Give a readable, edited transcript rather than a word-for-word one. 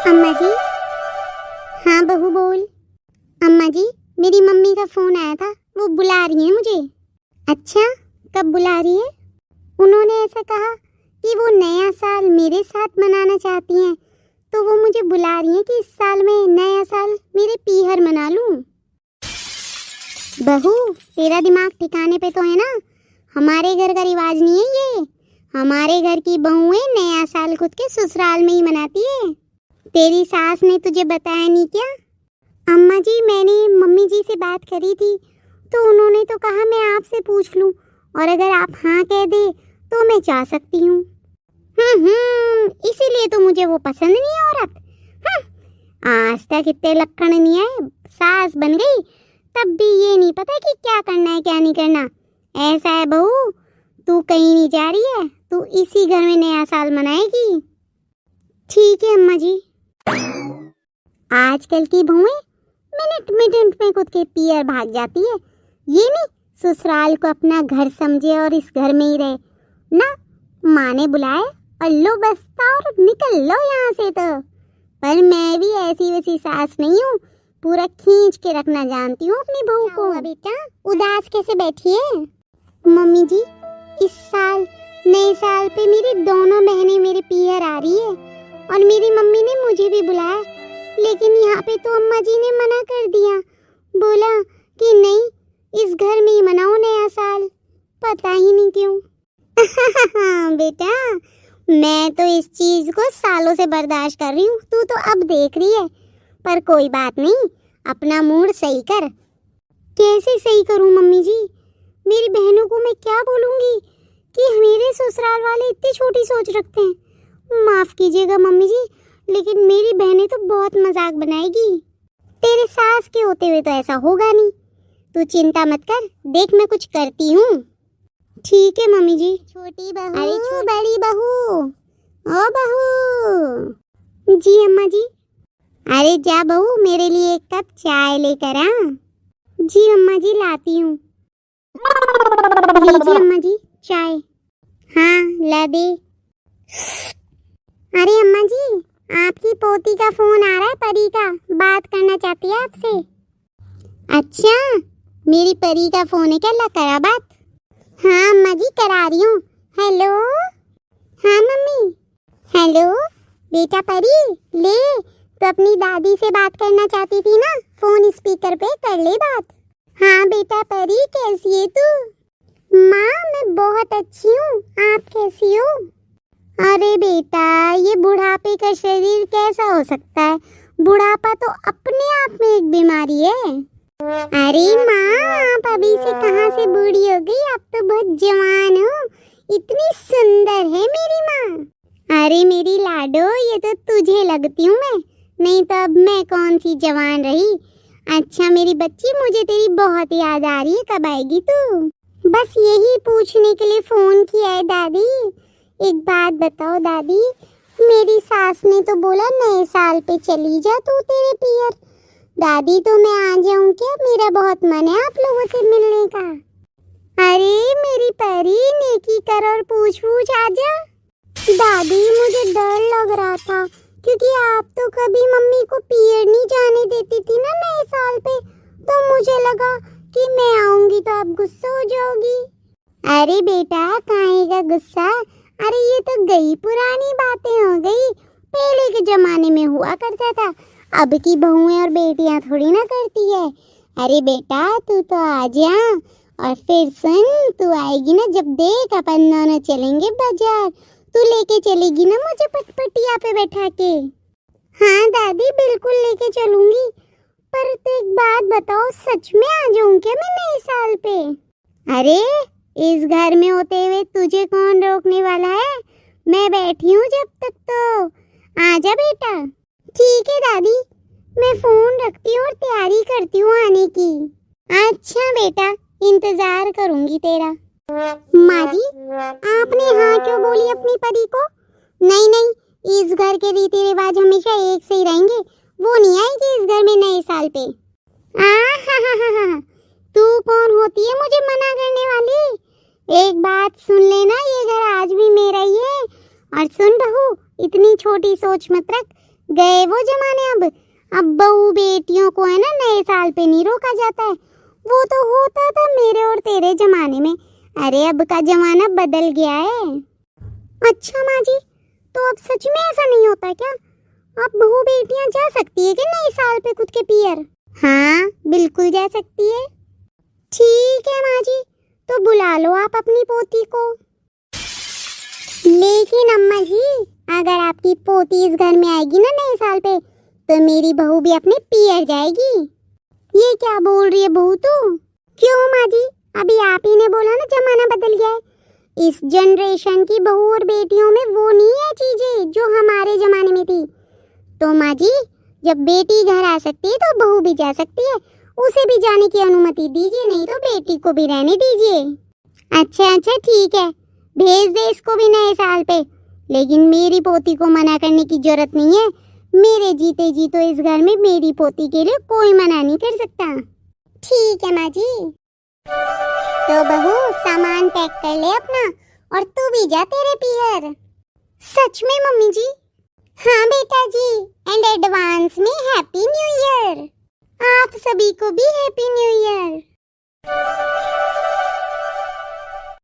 अम्मा जी। हाँ बहू बोल। अम्मा जी, मेरी मम्मी का फोन आया था, वो बुला रही है मुझे। अच्छा, कब बुला रही है? उन्होंने ऐसा कहा कि वो नया साल मेरे साथ मनाना चाहती हैं, तो वो मुझे बुला रही हैं कि इस साल में नया साल मेरे पीहर मना लूं। बहू, तेरा दिमाग ठिकाने पे तो है ना? हमारे घर का रिवाज नहीं है ये। हमारे घर की बहुएं नया साल खुद के ससुराल में ही मनाती है। तेरी सास ने तुझे बताया नहीं क्या? अम्मा जी, मैंने मम्मी जी से बात करी थी, तो उन्होंने तो कहा मैं आपसे पूछ लूं, और अगर आप हाँ कह दे तो मैं जा सकती हूँ। इसीलिए तो मुझे वो पसंद नहीं है औरत। आज तक इतने लक्षण नहीं आए, सास बन गई तब भी ये नहीं पता कि क्या करना है क्या नहीं करना। ऐसा है बहू, तू कहीं नहीं जा रही है, तू इसी घर में नया साल मनाएगी। ठीक है अम्मा जी। आजकल की बहुएं मिनट मिनट में खुद के पियर भाग जाती है। ये नहीं ससुराल को अपना घर समझे और इस घर में ही रहे ना। माँ ने बुलाए और लो बस्ता और निकल लो यहाँ से। तो पर मैं भी ऐसी वैसी सास नहीं हूँ, पूरा खींच के रखना जानती हूँ अपनी बहू को। बेटा उदास कैसे बैठी है? मम्मी जी, इस साल नए साल पे मेरी दोनों बहनें मेरे पियर आ रही है और मेरी मम्मी ने मुझे भी बुलाया, लेकिन यहाँ पे तो अम्मा जी ने मना कर दिया। बोला कि नहीं, इस घर में ही मनाओ नया साल। पता ही नहीं क्यों। बेटा, मैं तो इस चीज को सालों से बर्दाश्त कर रही हूँ, तू तो अब देख रही है। पर कोई बात नहीं, अपना मूड सही कर। कैसे सही करूँ मम्मी जी? मेरी बहनों को मैं क्या बोलूँगी कि मेरे ससुराल वाले इतनी छोटी सोच रखते हैं। माफ कीजिएगा मम्मी जी, लेकिन मेरी बहनें तो बहुत मजाक बनाएगी। तेरे सास के होते हुए तो ऐसा होगा नहीं। तू चिंता मत कर, देख मैं कुछ करती हूँ। ठीक है मम्मी जी। छोटी बहू, अरे बड़ी बहू, ओ बहू। जी अम्मा जी। अरे जा बहू, मेरे लिए एक कप चाय लेकर आ। जी अम्मा जी, लाती हूँ। लीजिए अम्मा जी चाय। हाँ ला दे। अरे अम्मा जी, आपकी पोती का फोन आ रहा है, परी का, बात करना चाहती है आपसे। अच्छा, मेरी परी का फोन है क्या? ला करा बात। हाँ अम्मा जी करा रही हूँ। हेलो। हाँ मम्मी। हेलो बेटा परी, ले तो अपनी दादी से बात करना चाहती थी ना, फोन स्पीकर पे कर ले बात। हाँ बेटा परी, कैसी है तू? माँ मैं बहुत अच्छी हूँ, आप कैसी हो? अरे बेटा, ये बुढ़ापे का शरीर कैसा हो सकता है? बुढ़ापा तो अपने आप में एक बीमारी है। अरे माँ, आप अभी से कहाँ से बूढ़ी हो गई? आप तो बहुत जवान हो, इतनी सुंदर है मेरी माँ। अरे मेरी लाडो, ये तो तुझे लगती हूँ मैं, नहीं तो अब मैं कौन सी जवान रही। अच्छा मेरी बच्ची, मुझे तेरी बहुत याद आ रही है, कब आएगी तू? बस यही पूछने के लिए फोन किया है दादी। एक बात बताओ दादी, मेरी सास ने तो बोला नए साल पे चली जा तू तेरे पियर। दादी तो मैं आ जाऊं क्या? मेरा बहुत मन है आप लोगों से मिलने का। अरे मेरी परी, नेकी कर और पूछ पूछ आ जा। दादी मुझे डर लग रहा था, क्योंकि आप तो कभी मम्मी को पियर नहीं जाने देती थी ना नए साल पे, तो मुझे लगा कि मैं आऊंगी तो आप गुस्सा हो जाओगी। अरे बेटा काहे का गुस्सा? अरे ये तो गई पुरानी बातें हो गई, पहले के जमाने में हुआ करता था, अब की बहुएं और बेटियां थोड़ी ना करती है। अरे बेटा तू तो आ जा, और फिर सुन, तू आएगी ना जब, देख अपन दोनों चलेंगे बाजार, तू लेके चलेगी ना मुझे पटपटिया पे बैठा के। हाँ दादी बिल्कुल लेके चलूंगी, पर तो एक बात बताओ, सच में आ जाऊं क्या मैं नए साल पे? अरे इस घर में होते हुए तुझे कौन रोकने वाला है? मैं बैठी हूँ जब तक, तो आजा बेटा। ठीक है दादी, मैं फोन रखती हूँ और तैयारी करती हूँ आने की। अच्छा बेटा, इंतजार करूंगी तेरा। माँ जी, आपने हाँ क्यों बोली अपनी परी को? नहीं नहीं, इस घर के रीति रिवाज हमेशा एक से ही रहेंगे, वो नहीं आएगी इस घर में नए साल पे। तू कौन होती है मुझे मना करने वाली? एक बात सुन लेना, ये घर आज भी मेरा ही है। और सुन बहू, इतनी छोटी सोच मत रख, गए वो जमाने। अब बहू बेटियों को है ना नए साल पे नहीं रोका जाता है। वो तो होता था मेरे और तेरे जमाने में। अरे अब का जमाना बदल गया है। अच्छा माँ जी, तो अब सच में ऐसा नहीं होता क्या? अब बहू बेटियां जा सकती है कि नए साल पे खुद के पियर? हाँ बिल्कुल जा सकती है। ठीक है माँ जी, तो बुला लो आप अपनी पोती को। लेकिन अम्मा जी, अगर आपकी पोती इस घर में आएगी ना नए साल पे, तो मेरी बहू भी अपने पियर जाएगी। ये क्या बोल रही है बहू तू? क्यों माँ जी, अभी आप ही ने बोला ना जमाना बदल गया है। इस जनरेशन की बहू और बेटियों में वो नहीं है चीजें जो हमारे जमाने में थी। तो माँ जी, जब बेटी घर आ सकती है तो बहू भी जा सकती है। उसे भी जाने की अनुमति दीजिए, नहीं तो बेटी को भी रहने दीजिए। अच्छा ठीक है, भेज दे इसको भी नए साल पे। लेकिन मेरी पोती को मना करने की जरूरत नहीं है। मेरे जीते जी तो इस घर में मेरी पोती के लिए कोई मना नहीं कर सकता। ठीक है माँ जी। तो बहू सामान पैक कर ले अपना, और तू भी जा तेरे पियर। सच में मम्मी जी? हाँ बेटा जी, एंड एडवांस में हैप्पी न्यू ईयर। आप सभी को भी हैप्पी न्यू ईयर।